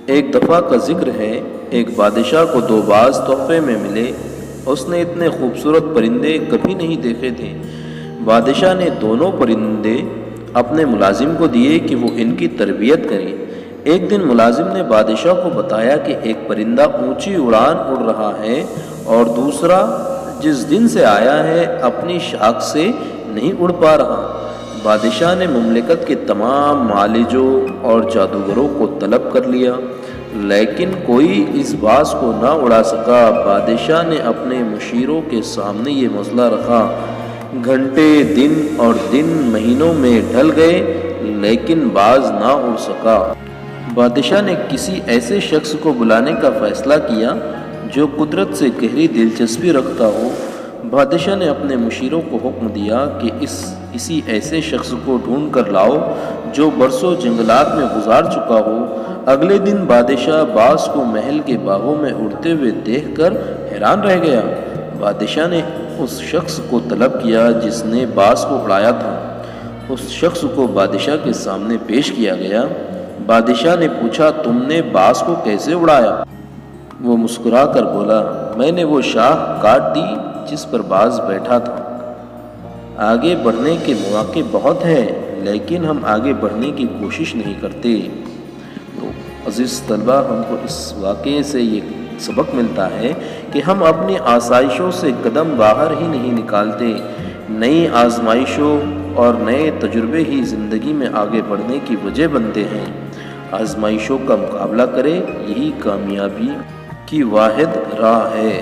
ایک دفعہ کا ذکر ہے، ایک بادشاہ کو 2 باز تحفے میں ملے۔ اس نے اتنے خوبصورت پرندے کبھی نہیں دیکھے تھے۔ بادشاہ نے دونوں پرندے اپنے ملازم کو دیے کہ وہ ان کی تربیت کریں۔ ایک دن ملازم نے بادشاہ کو بتایا کہ ایک پرندہ اونچی اڑان اڑ رہا ہے اور دوسرا جس دن سے آیا ہے اپنی شاخ سے نہیں اڑ پا رہا۔ بادشاہ نے مملکت کے تمام معالجوں اور جادوگروں کو طلب کر لیا، لیکن کوئی اس باز کو نہ اڑا سکا۔ بادشاہ نے اپنے مشیروں کے سامنے یہ مسئلہ رکھا۔ گھنٹے، دن اور دن مہینوں میں ڈھل گئے لیکن باز نہ اڑ سکا۔ بادشاہ نے کسی ایسے شخص کو بلانے کا فیصلہ کیا جو قدرت سے گہری دلچسپی رکھتا ہو۔ بادشاہ نے اپنے مشیروں کو حکم دیا کہ کسی ایسے شخص کو ڈھونڈ کر لاؤ جو برسوں جنگلات میں گزار چکا ہو۔ اگلے دن بادشاہ باز کو محل کے باغوں میں اڑتے ہوئے دیکھ کر حیران رہ گیا۔ بادشاہ نے اس شخص کو طلب کیا جس نے باز کو اڑایا تھا۔ اس شخص کو بادشاہ کے سامنے پیش کیا گیا۔ بادشاہ نے پوچھا، تم نے باز کو کیسے اڑایا؟ وہ مسکرا کر بولا، میں نے وہ شاخ کاٹ دی جس پر باز بیٹھا تھا۔ آگے بڑھنے کے مواقع بہت ہیں لیکن ہم آگے بڑھنے کی کوشش نہیں کرتے۔ تو عزیز طلبہ، ہم کو اس واقعے سے یہ سبق ملتا ہے کہ ہم اپنی آسائشوں سے قدم باہر ہی نہیں نکالتے۔ نئی آزمائشوں اور نئے تجربے ہی زندگی میں آگے بڑھنے کی وجہ بنتے ہیں۔ آزمائشوں کا مقابلہ کریں، یہی کامیابی کی واحد راہ ہے۔